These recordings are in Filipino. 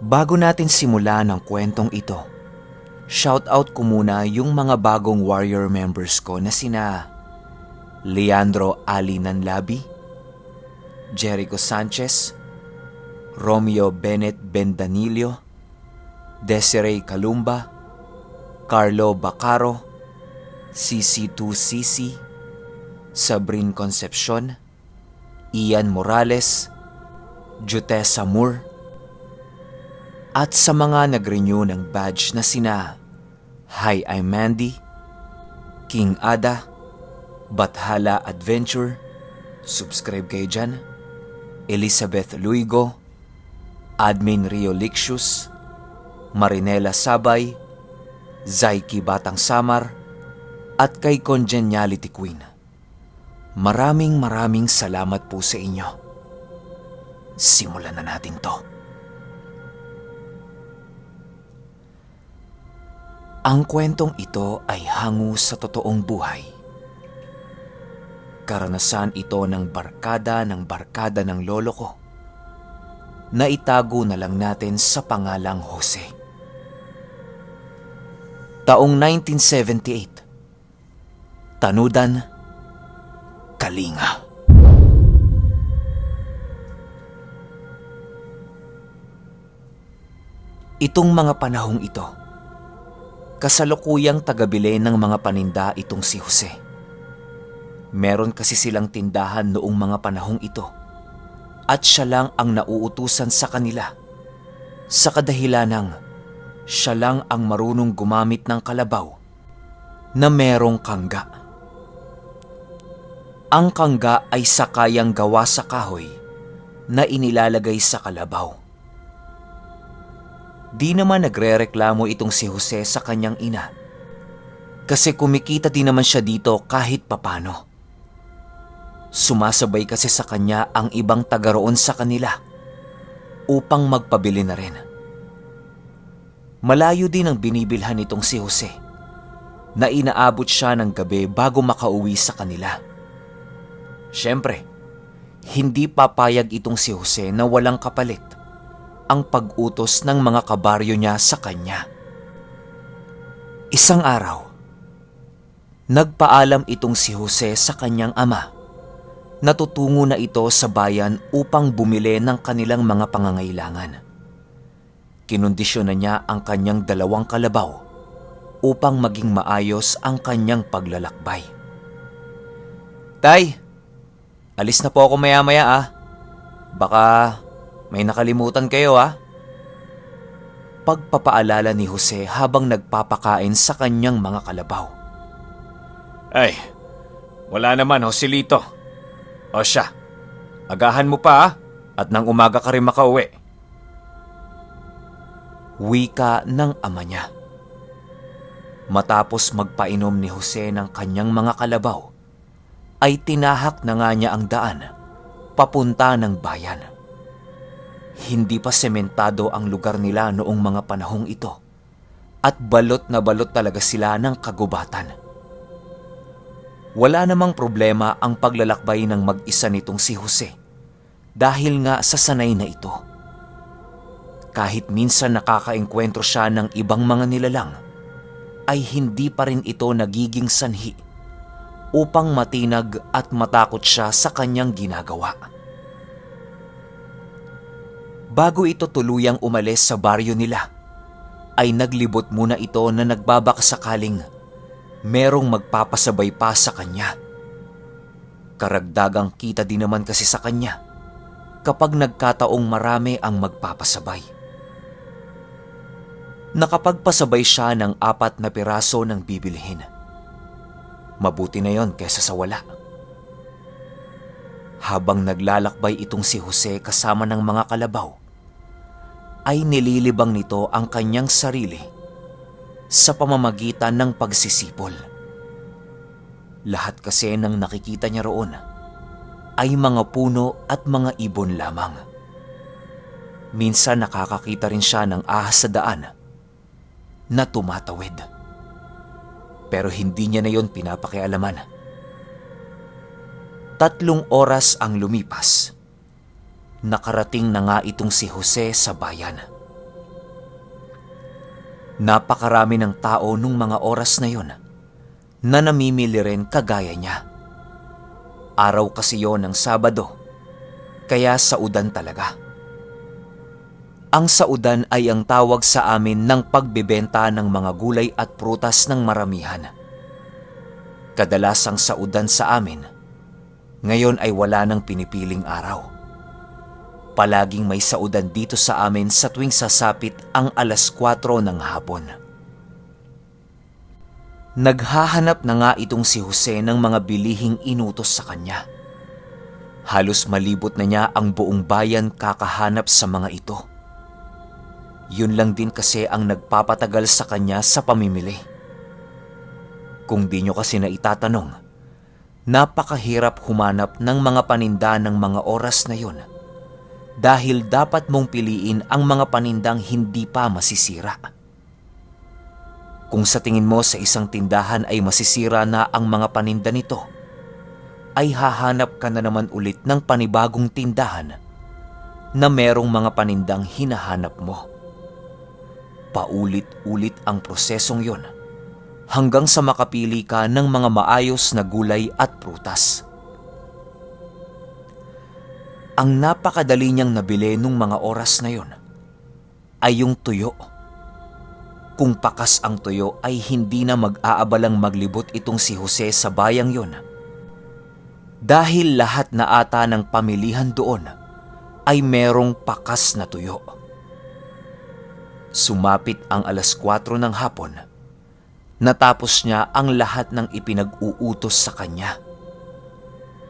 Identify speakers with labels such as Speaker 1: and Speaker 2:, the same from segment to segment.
Speaker 1: Bago natin simulan ang kwentong ito, shoutout ko muna yung mga bagong warrior members ko na sina Leandro Ali Nanlabi, Jericho Sanchez, Romeo Bennett Bendanillo, Desiree Calumba, Carlo Bacaro, CC2CC, Sabrine Concepcion, Ian Morales, Jute Samur, at sa mga nag-renew ng badge na sina Hi, I'm Mandy, King Ada, Bathala Adventure, subscribe kayo dyan, Elizabeth Luigo, Admin Rio Lixius, Marinela Sabay, Zaiki Batang Samar, at kay Congeniality Queen. Maraming salamat po sa inyo. Simulan na natin to. Ang kwentong ito ay hango sa totoong buhay. Karanasan ito ng barkada ng lolo ko. Naitago na lang natin sa pangalang Jose. Taong 1978. Tanudan, Kalinga. Itong mga panahong ito, kasalukuyang tagabili ng mga paninda itong si Jose. Meron kasi silang tindahan noong mga panahong ito at siya lang ang nauutusan sa kanila sa kadahilanang siya lang ang marunong gumamit ng kalabaw na merong kangga. Ang kangga ay sakayang gawa sa kahoy na inilalagay sa kalabaw. Di naman nagrereklamo itong si Jose sa kanyang ina kasi kumikita din naman siya dito kahit papano. Sumasabay kasi sa kanya ang ibang taga roon sa kanila upang magpabili na rin. Malayo din ang binibilhan nitong si Jose na inaabot siya ng gabi bago makauwi sa kanila. Siyempre, hindi papayag itong si Jose na walang kapalit ang pag-utos ng mga kabaryo niya sa kanya. Isang araw, nagpaalam itong si Jose sa kanyang ama na tutungo na ito sa bayan upang bumili ng kanilang mga pangangailangan. Kinondisyon na niya ang kanyang 2 kalabaw upang maging maayos ang kanyang paglalakbay. Tay, alis na po ako maya-maya ah. Baka may nakalimutan kayo ah. Pagpapaalala ni Jose habang nagpapakain sa kanyang mga kalabaw.
Speaker 2: Ay, wala naman Joselito. O siya, agahan mo pa ah, at nang umaga ka rin makauwi.
Speaker 1: Wika ng ama niya. Matapos magpainom ni Jose ng kanyang mga kalabaw, ay tinahak na nga niya ang daan papunta ng bayan. Hindi pa sementado ang lugar nila noong mga panahong ito at balot na balot talaga sila ng kagubatan. Wala namang problema ang paglalakbay ng mag-isa nitong si Jose dahil nga sa sanay na ito. Kahit minsan nakakaengkwentro siya ng ibang mga nilalang, ay hindi pa rin ito nagiging sanhi upang matinag at matakot siya sa kanyang ginagawa. Bago ito tuluyang umalis sa baryo nila, ay naglibot muna ito na nagbabakasakaling merong magpapasabay pa sa kanya. Karagdagang kita din naman kasi sa kanya kapag nagkataong marami ang magpapasabay. Nakapagpasabay siya ng 4 na piraso ng bibilhin. Mabuti na yon kaysa sa wala. Habang naglalakbay itong si Jose kasama ng mga kalabaw, ay nililibang nito ang kanyang sarili sa pamamagitan ng pagsisipol. Lahat kasi ng nakikita niya roon ay mga puno at mga ibon lamang. Minsan nakakakita rin siya ng ahas sa daan na tumatawid. Pero hindi niya na yon pinapakialaman. 3 oras ang lumipas. Nakarating na nga itong si Jose sa bayan. Napakarami ng tao nung mga oras na yon na namimili rin kagaya niya. Araw kasi yon ng Sabado, kaya saudan talaga. Ang saudan ay ang tawag sa amin ng pagbebenta ng mga gulay at prutas ng maramihan. Kadalasang saudan sa amin, ngayon ay wala nang pinipiling araw. Palaging may saudan dito sa amin sa tuwing sasapit ang 4:00 ng hapon. Naghahanap na nga itong si Jose ng mga bilihing inutos sa kanya. Halos malibot na niya ang buong bayan kakahanap sa mga ito. Yun lang din kasi ang nagpapatagal sa kanya sa pamimili. Kung di nyo kasi na itatanong, napakahirap humanap ng mga paninda ng mga oras na yun dahil dapat mong piliin ang mga panindang hindi pa masisira. Kung sa tingin mo sa isang tindahan ay masisira na ang mga paninda nito, ay hahanap ka na naman ulit ng panibagong tindahan na merong mga panindang hinahanap mo. Paulit-ulit ang prosesong yon hanggang sa makapili ka ng mga maayos na gulay at prutas. Ang napakadali niyang nabili nung mga oras na yon ay yung tuyo. Kung pakas ang tuyo ay hindi na mag-aabalang maglibot itong si Jose sa bayang yon. Dahil lahat na ata ng pamilihan doon ay merong pakas na tuyo. Sumapit ang 4:00 ng hapon. Natapos niya ang lahat ng ipinag-uutos sa kanya.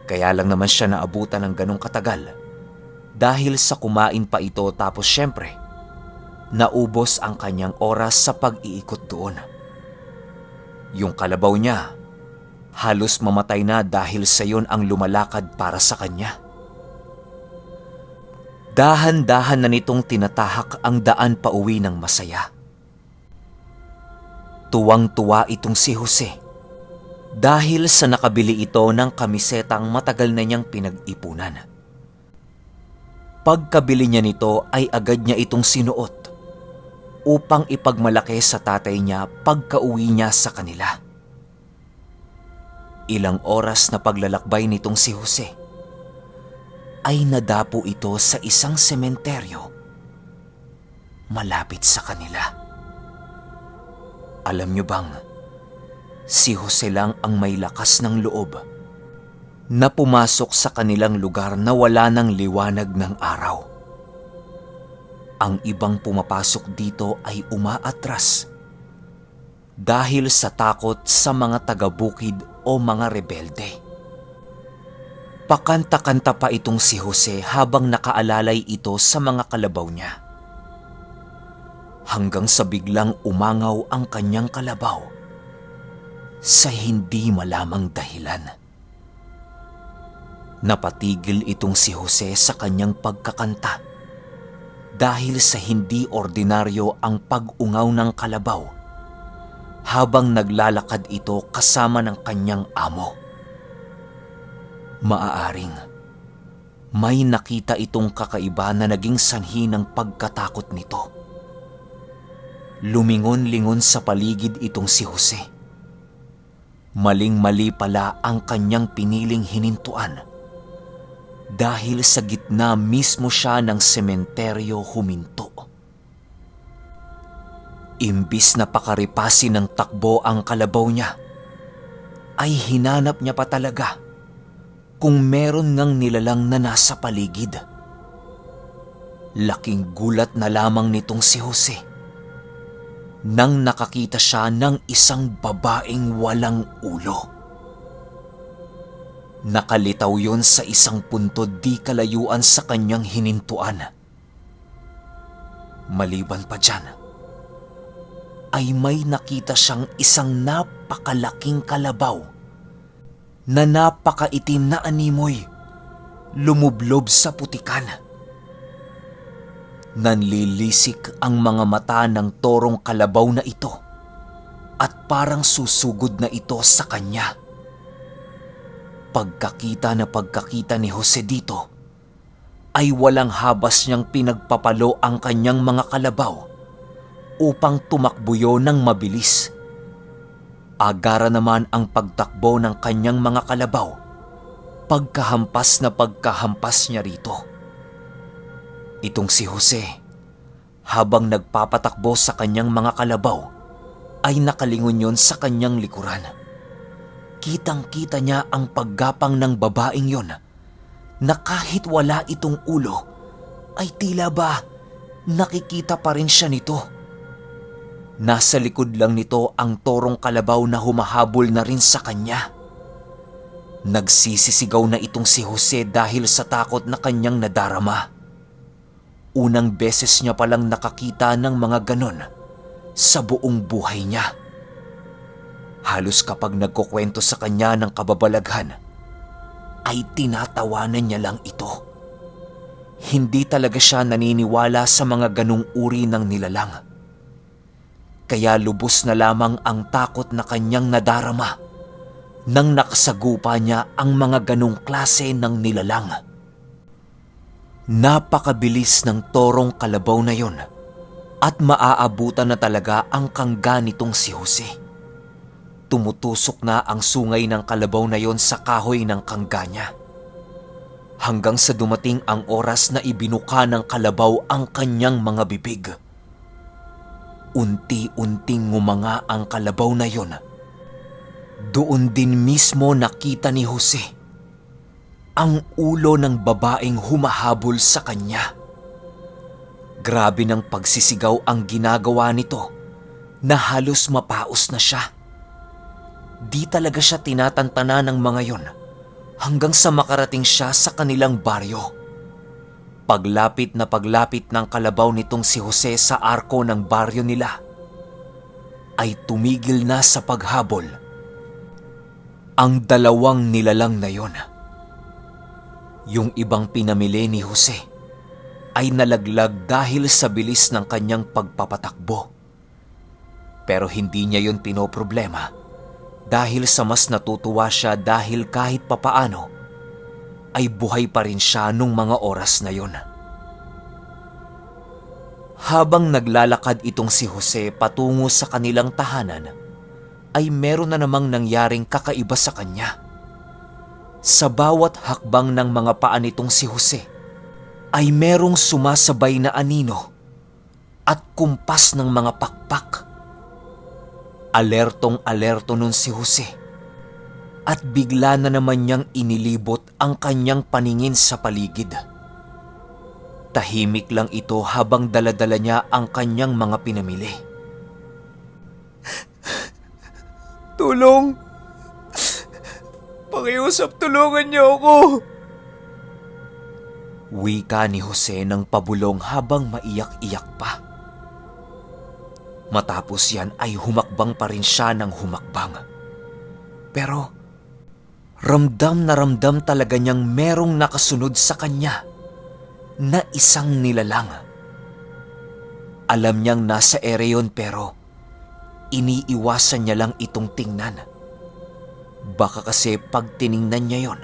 Speaker 1: Kaya lang naman siya naabutan ng ganong katagal dahil sa kumain pa ito tapos syempre, naubos ang kanyang oras sa pag-iikot doon. Yung kalabaw niya, halos mamatay na dahil sa yon ang lumalakad para sa kanya. Dahan-dahan na nitong tinatahak ang daan pauwi ng masaya. Tuwang-tuwa itong si Jose dahil sa nakabili ito ng kamisetang matagal na niyang pinag-ipunan. Pagkabili niya nito ay agad niya itong sinuot upang ipagmalaki sa tatay niya pagka-uwi niya sa kanila. Ilang oras na paglalakbay nitong si Jose ay nadapo ito sa isang sementeryo malapit sa kanila. Alam niyo bang, si Jose lang ang may lakas ng loob na pumasok sa kanilang lugar na wala ng liwanag ng araw. Ang ibang pumapasok dito ay umaatras dahil sa takot sa mga taga-bukid o mga rebelde. Pakanta-kanta pa itong si Jose habang nakaalalay ito sa mga kalabaw niya. Hanggang sa biglang umangaw ang kanyang kalabaw sa hindi malamang dahilan. Napatigil itong si Jose sa kanyang pagkakanta dahil sa hindi ordinaryo ang pag-ungaw ng kalabaw habang naglalakad ito kasama ng kanyang amo. Maaaring may nakita itong kakaiba na naging sanhi ng pagkatakot nito. Lumingon-lingon sa paligid itong si Jose. Maling-mali pala ang kanyang piniling hinintuan dahil sa gitna mismo siya ng sementeryo huminto. Imbis na pakaripasin ng takbo ang kalabaw niya, ay hinanap niya pa talaga kung meron ngang nilalang na nasa paligid. Laking gulat na lamang nitong si Jose nang nakakita siya ng isang babaeng walang ulo. Nakalitaw yon sa isang puntod di kalayuan sa kanyang hinintuan. Maliban pa dyan, ay may nakita siyang isang napakalaking kalabaw na napakaitim na animoy lumublob sa putikan. Nanlilisik ang mga mata ng torong kalabaw na ito at parang susugod na ito sa kanya. Pagkakita ni Jose dito, ay walang habas niyang pinagpapalo ang kanyang mga kalabaw upang tumakbo yun ng mabilis. Agara naman ang pagtakbo ng kanyang mga kalabaw, pagkahampas na pagkahampas niya rito. Itong si Jose, habang nagpapatakbo sa kanyang mga kalabaw, ay nakalingon yon sa kanyang likuran. Kitang-kita niya ang paggapang ng babaeng yon, na kahit wala itong ulo, ay tila ba nakikita pa rin siya nito. Nasa likod lang nito ang torong kalabaw na humahabol na rin sa kanya. Nagsisisigaw na itong si Jose dahil sa takot na kanyang nadarama. Unang beses niya palang nakakita ng mga ganon sa buong buhay niya. Halos kapag nagkukwento sa kanya ng kababalaghan, ay tinatawanan niya lang ito. Hindi talaga siya naniniwala sa mga ganong uri ng nilalang. Kaya lubos na lamang ang takot na kanyang nadarama nang nakasagupa niya ang mga ganong klase ng nilalang. Napakabilis ng torong kalabaw na yon at maaabutan na talaga ang kangga nitong si Jose. Tumutusok na ang sungay ng kalabaw na yon sa kahoy ng kangga niya. Hanggang sa dumating ang oras na ibinuka ng kalabaw ang kanyang mga bibig. Unti-unting ngumanga ang kalabaw na yon. Doon din mismo nakita ni Jose ang ulo ng babaeng humahabol sa kanya. Grabe ng pagsisigaw ang ginagawa nito na halos mapaos na siya. Di talaga siya tinatantana ng mga yon hanggang sa makarating siya sa kanilang baryo. Paglapit na paglapit ng kalabaw nitong si Jose sa arko ng baryo nila, ay tumigil na sa paghabol ang dalawang nilalang na yon. Yung ibang pinamili ni Jose ay nalaglag dahil sa bilis ng kanyang pagpapatakbo. Pero hindi niya yun pinoproblema dahil sa mas natutuwa siya dahil kahit papaano ay buhay pa rin siya nung mga oras na yon. Habang naglalakad itong si Jose patungo sa kanilang tahanan, ay meron na namang nangyaring kakaiba sa kanya. Sa bawat hakbang ng mga paa nitong si Jose, ay merong sumasabay na anino at kumpas ng mga pakpak. Alertong-alerto nun si Jose at bigla na naman niyang inilibot ang kanyang paningin sa paligid. Tahimik lang ito habang daladala niya ang kanyang mga pinamili.
Speaker 2: Tulong! Pakiusap, tulungan niyo ako!
Speaker 1: Wika ni Jose ng pabulong habang maiyak-iyak pa. Matapos yan ay humakbang pa rin siya ng humakbang. Pero ramdam na ramdam talaga niyang merong nakasunod sa kanya na isang nilalang. Alam niyang nasa ere yun pero iniiwasan niya lang itong tingnan. Baka kasi pag tiningnan niya yon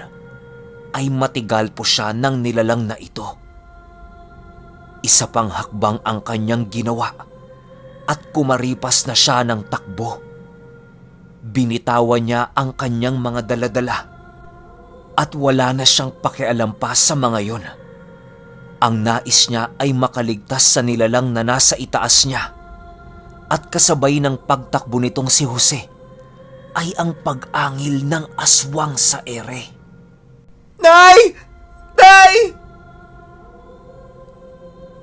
Speaker 1: ay matigal po siya ng nilalang na ito. Isa pang hakbang ang kanyang ginawa at kumaripas na siya ng takbo. Binitawan niya ang kanyang mga daladala at wala na siyang pakialam pa sa mga yon. Ang nais niya ay makaligtas sa nilalang na nasa itaas niya at kasabay ng pagtakbo nitong si Jose ay ang pag-angil ng aswang sa ere.
Speaker 2: Nay! Nay!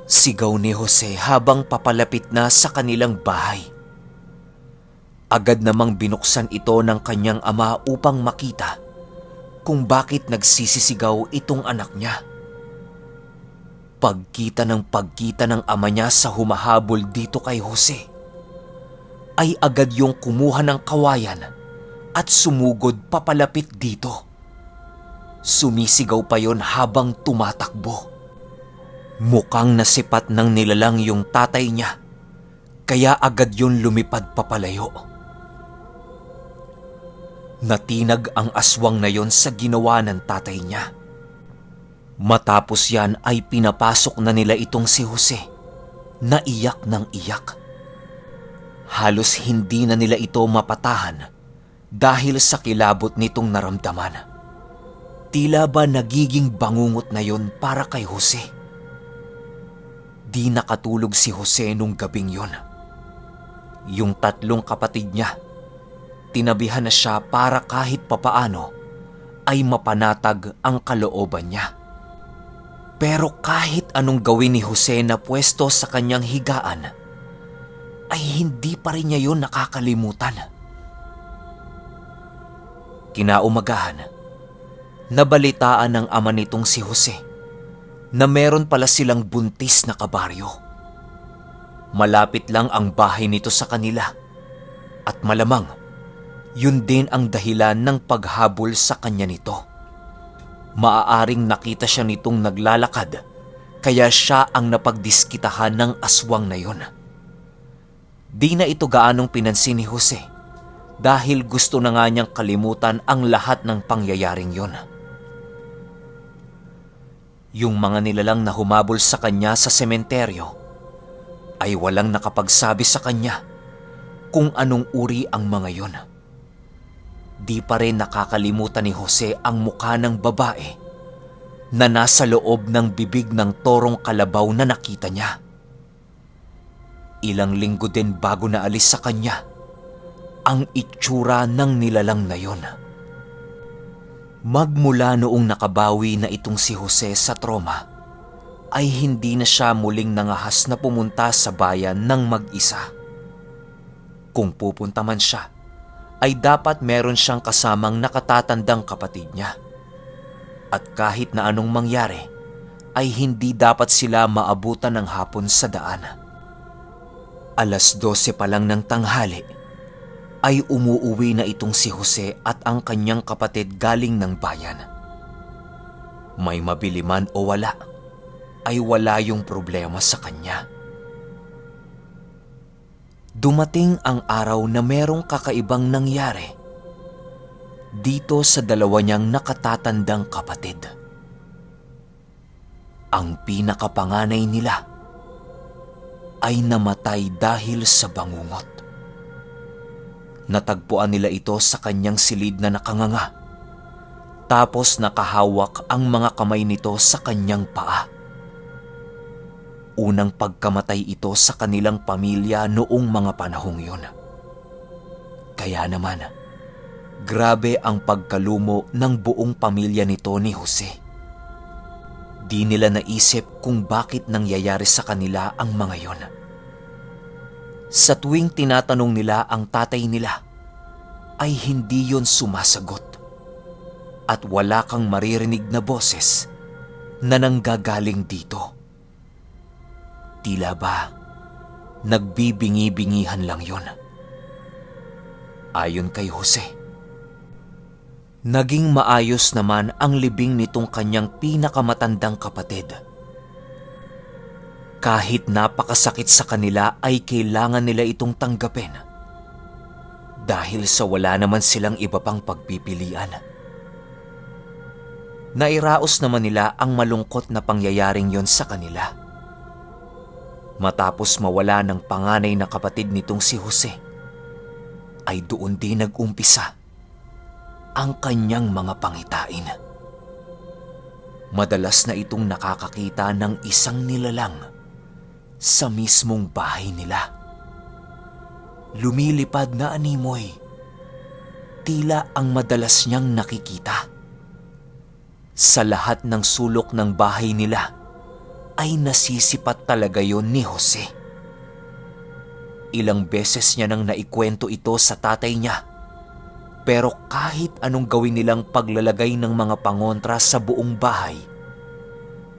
Speaker 1: Sigaw ni Jose habang papalapit na sa kanilang bahay. Agad namang binuksan ito ng kanyang ama upang makita kung bakit nagsisisigaw itong anak niya. Pagkita ng ama niya sa humahabol dito kay Jose, ay agad yung kumuha ng kawayan at sumugod papalapit dito. Sumisigaw pa yon habang tumatakbo. Mukhang nasipat ng nilalang yung tatay niya, kaya agad yun lumipad papalayo. Natinag ang aswang na yon sa ginawa ng tatay niya. Matapos yan ay pinapasok na nila itong si Jose, na iyak ng iyak. Halos hindi na nila ito mapatahan dahil sa kilabot nitong naramdaman. Tila ba nagiging bangungot na yon para kay Jose. Di nakatulog si Jose nung gabing yon. Yung 3 kapatid niya, tinabihan na siya para kahit papaano ay mapanatag ang kalooban niya. Pero kahit anong gawin ni Jose na pwesto sa kanyang higaan, ay hindi pa rin niya yun nakakalimutan. Kinaumagahan, nabalitaan ng ama nitong si Jose na meron pala silang buntis na kabaryo. Malapit lang ang bahay nito sa kanila at malamang yun din ang dahilan ng paghabol sa kanya nito. Maaaring nakita siya nitong naglalakad kaya siya ang napagdiskitahan ng aswang na yun. Di na ito gaanong pinansin ni Jose dahil gusto na nga niyang kalimutan ang lahat ng pangyayaring yun. Yung mga nilalang na humabol sa kanya sa sementeryo ay walang nakapagsabi sa kanya kung anong uri ang mga yun. Di pa rin nakakalimutan ni Jose ang mukha ng babae na nasa loob ng bibig ng torong kalabaw na nakita niya. Ilang linggo din bago naalis sa kanya ang itsura ng nilalang na yon. Magmula noong nakabawi na itong si Jose sa trauma, ay hindi na siya muling nangahas na pumunta sa bayan ng mag-isa. Kung pupunta man siya, ay dapat meron siyang kasamang nakatatandang kapatid niya. At kahit na anong mangyari, ay hindi dapat sila maabutan ng hapon sa daan. 12:00 pa lang ng tanghali, ay umuuwi na itong si Jose at ang kanyang kapatid galing ng bayan. May mabili man o wala, ay wala yung problema sa kanya. Dumating ang araw na merong kakaibang nangyari dito sa dalawa niyang nakatatandang kapatid. Ang pinakapanganay nila ay namatay dahil sa bangungot. Natagpuan nila ito sa kanyang silid na nakanganga, tapos nakahawak ang mga kamay nito sa kanyang paa. Unang pagkamatay ito sa kanilang pamilya noong mga panahong yun. Kaya naman, grabe ang pagkalumo ng buong pamilya nito ni Jose. Di nila naisip kung bakit nangyayari sa kanila ang mga yon. Sa tuwing tinatanong nila ang tatay nila, ay hindi yon sumasagot. At wala kang maririnig na boses na nanggagaling dito. Tila ba, nagbibingi-bingihan lang yon. Ayon kay Jose, naging maayos naman ang libing nitong kanyang pinakamatandang kapatid. Kahit napakasakit sa kanila ay kailangan nila itong tanggapin dahil sa wala naman silang iba pang pagpipilian. Nairaos naman nila ang malungkot na pangyayaring yon sa kanila. Matapos mawala ng panganay na kapatid nitong si Jose, ay doon din nag-umpisa ang kanyang mga pangitain. Madalas na itong nakakakita ng isang nilalang sa mismong bahay nila. Lumilipad na animoy, tila ang madalas niyang nakikita. Sa lahat ng sulok ng bahay nila, ay nasisipat talaga yon ni Jose. Ilang beses niya nang naikwento ito sa tatay niya, pero kahit anong gawin nilang paglalagay ng mga pangontra sa buong bahay,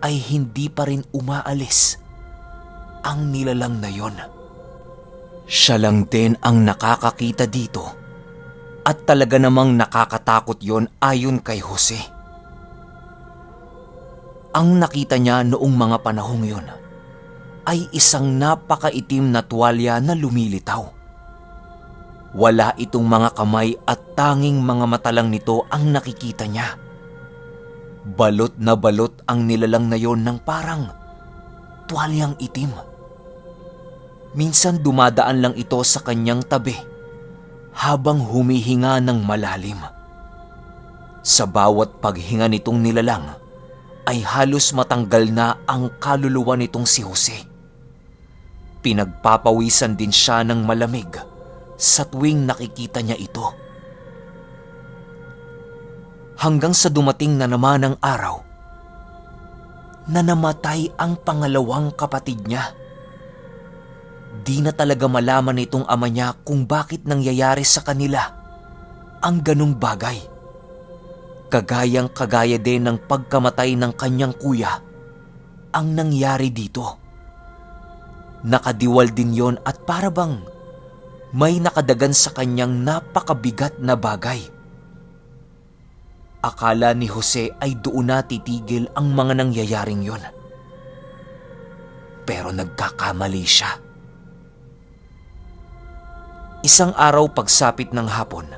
Speaker 1: ay hindi pa rin umaalis ang nilalang na yon. Siya lang din ang nakakakita dito at talaga namang nakakatakot yon ayon kay Jose. Ang nakita niya noong mga panahong yun ay isang napakaitim na tuwalya na lumilitaw. Wala itong mga kamay at tanging mga mata lang nito ang nakikita niya. Balot na balot ang nilalang na yon ng parang tuwalyang itim. Minsan dumadaan lang ito sa kanyang tabi habang humihinga ng malalim. Sa bawat paghinga nitong nilalang ay halos matanggal na ang kaluluwa nitong si Jose. Pinagpapawisan din siya ng malamig sa tuwing nakikita niya ito. Hanggang sa dumating na naman ang araw na namatay ang pangalawang kapatid niya. Di na talaga malaman nitong ama niya kung bakit nangyayari sa kanila ang ganong bagay. Kagayang-kagaya din ng pagkamatay ng kanyang kuya ang nangyari dito. Nakadiwal din yon at para bang may nakadagan sa kanyang napakabigat na bagay. Akala ni Jose ay doon na titigil ang mga nangyayaring yon. Pero nagkakamali siya. Isang araw pagsapit ng hapon,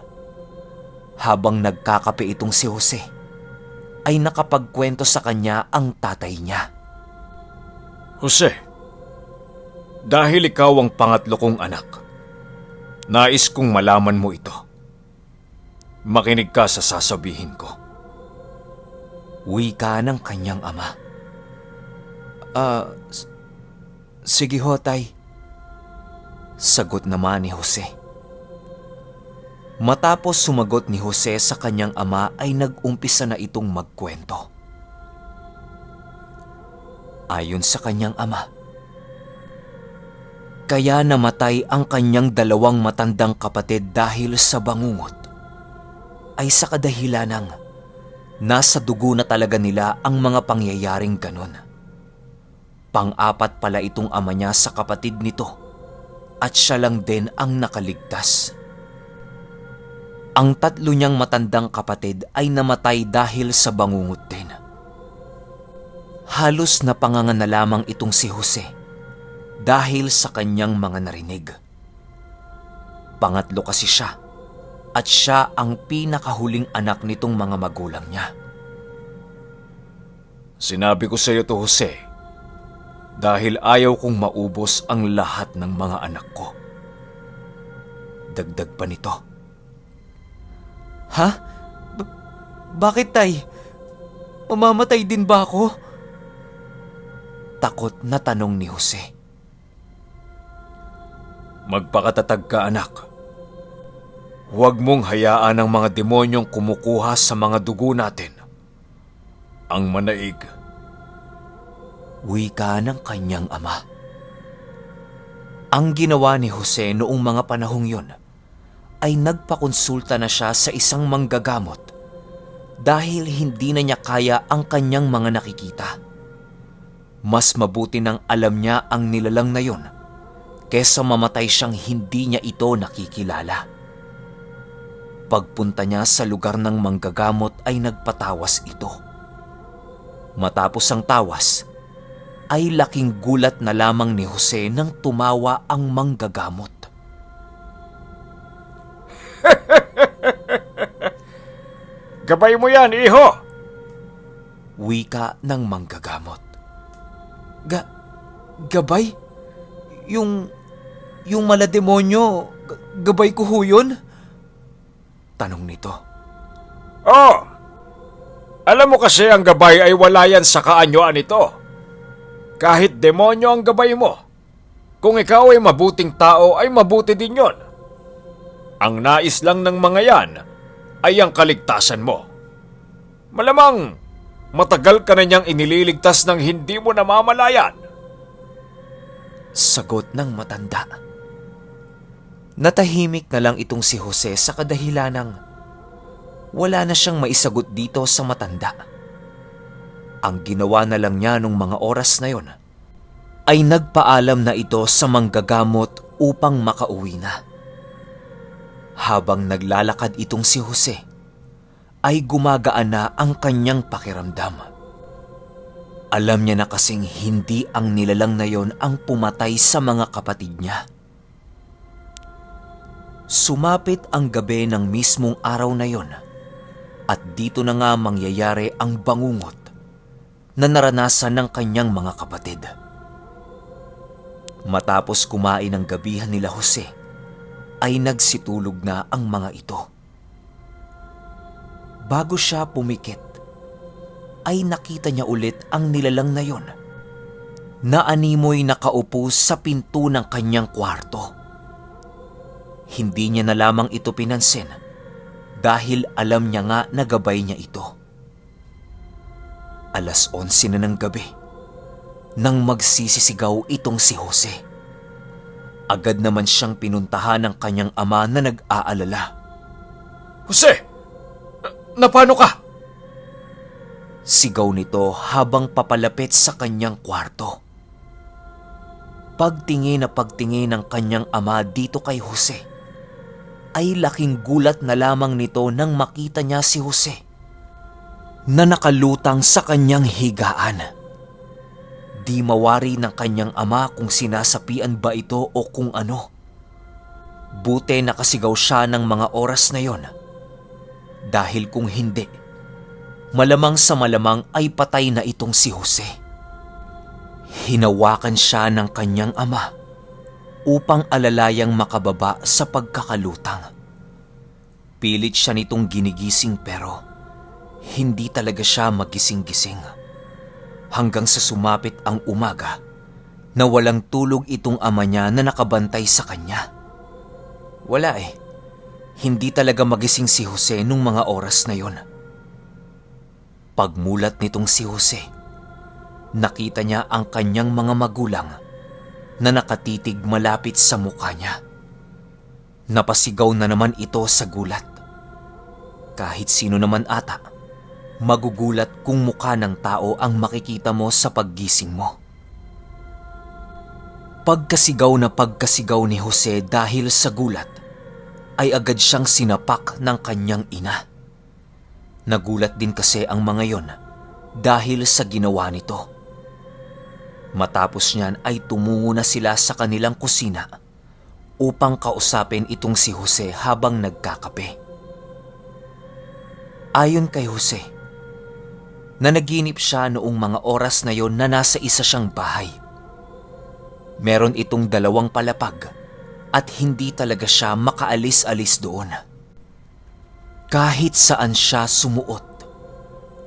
Speaker 1: habang nagkakape itong si Jose, ay nakapagkwento sa kanya ang tatay niya.
Speaker 2: Jose, dahil ikaw ang pangatlo kong anak, nais kong malaman mo ito. Makinig ka sa sasabihin ko.
Speaker 1: Wika ng kanyang ama. Sige ho, tay. Sagot naman ni Jose. Matapos sumagot ni Jose sa kanyang ama ay nag-umpisa na itong magkwento. Ayon sa kanyang ama, kaya namatay ang kanyang dalawang matandang kapatid dahil sa bangungot ay sa kadahilanang nasa dugo na talaga nila ang mga pangyayaring ganon. Pang-apat pala itong ama niya sa kapatid nito at siya lang din ang nakaligtas. Ang tatlo niyang matandang kapatid ay namatay dahil sa bangungot din. Halos napanganga na lamang itong si Jose dahil sa kanyang mga narinig. Pangatlo kasi siya at siya ang pinakahuling anak nitong mga magulang niya.
Speaker 2: Sinabi ko sa iyo to, Jose, dahil ayaw kong maubos ang lahat ng mga anak ko. Dagdag pa nito.
Speaker 1: Ha? Bakit, tay? Mamamatay din ba ako? Takot na tanong ni Jose.
Speaker 2: Magpakatatag ka, anak. Huwag mong hayaan ang mga demonyong kumukuha sa mga dugo natin. Ang manaig.
Speaker 1: Wika ng kanyang ama. Ang ginawa ni Jose noong mga panahong yon ay nagpakonsulta na siya sa isang manggagamot dahil hindi na niya kaya ang kanyang mga nakikita. Mas mabuti nang alam niya ang nilalang na yon kesa mamatay siyang hindi niya ito nakikilala. Pagpunta niya sa lugar ng manggagamot ay nagpatawas ito. Matapos ang tawas, ay laking gulat na lamang ni Jose nang tumawa ang manggagamot.
Speaker 2: Gabay mo yan, iho!
Speaker 1: Wika ng manggagamot. Gabay? Yung malademonyo, gabay ko ho yun? Tanong nito.
Speaker 2: Oh! Alam mo kasi ang gabay ay wala yan sa kaanyuan ito. Kahit demonyo ang gabay mo, kung ikaw ay mabuting tao ay mabuti din yon. Ang nais lang ng mga yan ay ang kaligtasan mo. Malamang matagal ka na niyang inililigtas ng hindi mo namamalayan.
Speaker 1: Sagot ng matanda. Natahimik na lang itong si Jose sa kadahilanang wala na siyang maisagot dito sa matanda. Ang ginawa na lang niya nung mga oras na yon ay nagpaalam na ito sa manggagamot upang makauwi na. Habang naglalakad itong si Jose, ay gumagaan na ang kanyang pakiramdam. Alam niya na kasing hindi ang nilalang na yon ang pumatay sa mga kapatid niya. Sumapit ang gabi ng mismong araw na yon at dito na nga mangyayari ang bangungot na naranasan ng kanyang mga kapatid. Matapos kumain ng gabihan nila Jose, ay nagsitulog na ang mga ito. Bago siya pumikit, ay nakita niya ulit ang nilalang na yon na animoy nakaupo sa pinto ng kanyang kwarto. Hindi niya na lamang ito pinansin dahil alam niya nga na gabay niya ito. 11:00 na ng gabi nang magsisisigaw itong si Jose. Agad naman siyang pinuntahan ng kanyang ama na nag-aalala.
Speaker 2: Jose! Napano ka?
Speaker 1: Sigaw nito habang papalapit sa kanyang kwarto. Pagtingin na pagtingin ng kanyang ama dito kay Jose, ay laking gulat na lamang nito nang makita niya si Jose na nakalutang sa kanyang higaan. Di mawari ng kanyang ama kung sinasapian ba ito o kung ano. Buti nakasigaw siya ng mga oras na yon. Dahil kung hindi, malamang sa malamang ay patay na itong si Jose. Hinawakan siya ng kanyang ama upang alalayang makababa sa pagkakalutang. Pilit siya nitong ginigising pero hindi talaga siya magising-gising. Hanggang sa sumapit ang umaga na walang tulog itong ama niya na nakabantay sa kanya. Wala hindi talaga magising si Jose nung mga oras na yon. Pagmulat nitong si Jose, nakita niya ang kanyang mga magulang na nakatitig malapit sa mukha niya. Napasigaw na naman ito sa gulat. Kahit sino naman ata, magugulat kung mukha ng tao ang makikita mo sa paggising mo. Pagkasigaw ni Jose dahil sa gulat, ay agad siyang sinapak ng kanyang ina. Nagulat din kasi ang mga yon dahil sa ginawa nito. Matapos niyan ay tumungo na sila sa kanilang kusina upang kausapin itong si Jose habang nagkakape. Ayon kay Jose, nanaginip siya noong mga oras na yon na nasa isa siyang bahay. Meron itong 2 palapag at hindi talaga siya makaalis-alis doon. Kahit saan siya sumuot,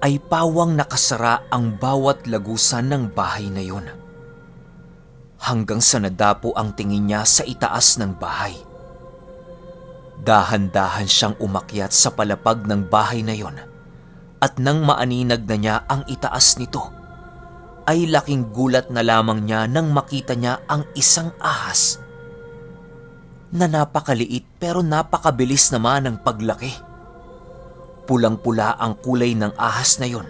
Speaker 1: ay pawang nakasara ang bawat lagusan ng bahay na yon. Hanggang sa nadapo ang tingin niya sa itaas ng bahay. Dahan-dahan siyang umakyat sa palapag ng bahay na yon at nang maaninag na niya ang itaas nito, ay laking gulat na lamang niya nang makita niya ang isang ahas na napakaliit pero napakabilis naman ang paglaki. Pulang-pula ang kulay ng ahas na yon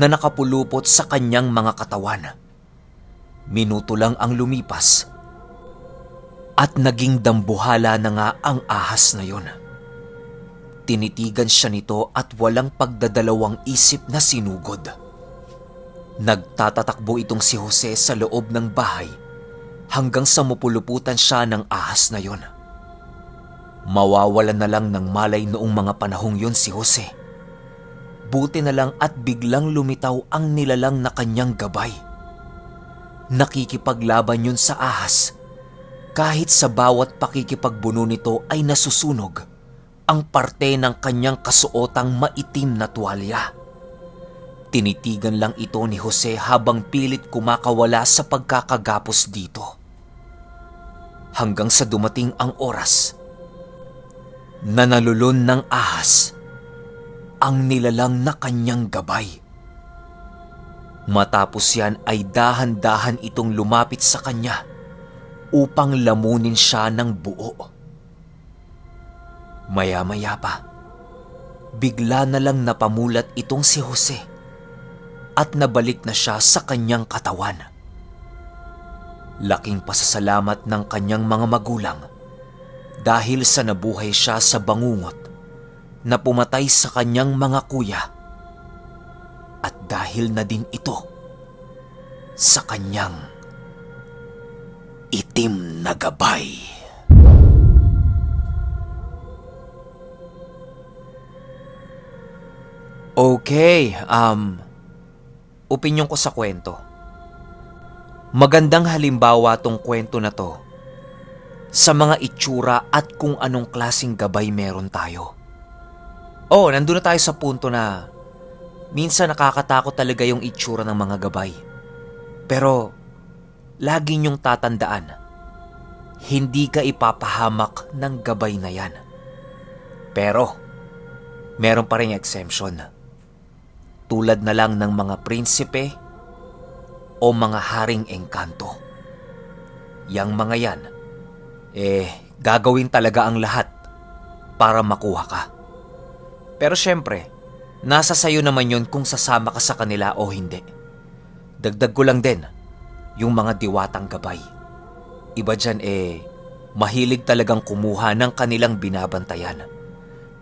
Speaker 1: na nakapulupot sa kanyang mga katawan. Minuto lang ang lumipas at naging dambuhala na nga ang ahas na yon. Tinitigan siya nito at walang pagdadalawang isip na sinugod. Nagtatatakbo itong si Jose sa loob ng bahay hanggang sa mapuluputan siya ng ahas na yon. Mawawalan na lang ng malay noong mga panahong yon si Jose. Buti na lang at biglang lumitaw ang nilalang na kanyang gabay. Nakikipaglaban yun sa ahas. Kahit sa bawat pakikipagbuno nito ay nasusunog ang parte ng kanyang kasuotang maitim na tuwalya. Tinitigan lang ito ni Jose habang pilit kumakawala sa pagkakagapos dito. Hanggang sa dumating ang oras na nalulun ng ahas ang nilalang na kanyang gabay. Matapos yan ay dahan-dahan itong lumapit sa kanya upang lamunin siya ng buo. Maya-maya pa, bigla na lang napamulat itong si Jose at nabalik na siya sa kanyang katawan. Laking pasasalamat ng kanyang mga magulang dahil sa nabuhay siya sa bangungot na pumatay sa kanyang mga kuya at dahil na din ito sa kanyang itim na gabay. Okay, opinyon ko sa kwento. Magandang halimbawa tong kwento na to sa mga itsura at kung anong klaseng gabay meron tayo. Oh, nandun na tayo sa punto na minsan nakakatakot talaga yung itsura ng mga gabay. Pero lagi niyong tatandaan, hindi ka ipapahamak ng gabay na yan. Pero meron pa ring exemption. Tulad na lang ng mga prinsipe o mga haring engkanto. Yang mga yan, gagawin talaga ang lahat para makuha ka. Pero syempre, nasa sayo naman yun kung sasama ka sa kanila o hindi. Dagdag ko lang din, yung mga diwatang gabay. Iba dyan mahilig talagang kumuha ng kanilang binabantayan.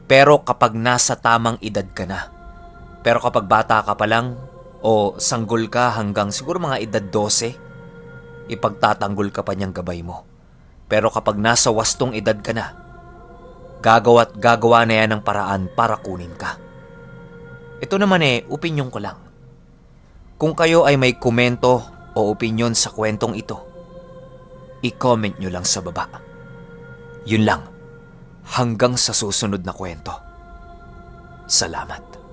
Speaker 1: Pero kapag nasa tamang edad ka na, pero kapag bata ka pa lang, o sanggol ka hanggang siguro mga edad 12, ipagtatanggol ka pa niyang gabay mo. Pero kapag nasa wastong edad ka na, gagawa na yan ng paraan para kunin ka. Ito naman opinyon ko lang. Kung kayo ay may komento o opinyon sa kwentong ito, i-comment nyo lang sa baba. Yun lang, hanggang sa susunod na kwento. Salamat.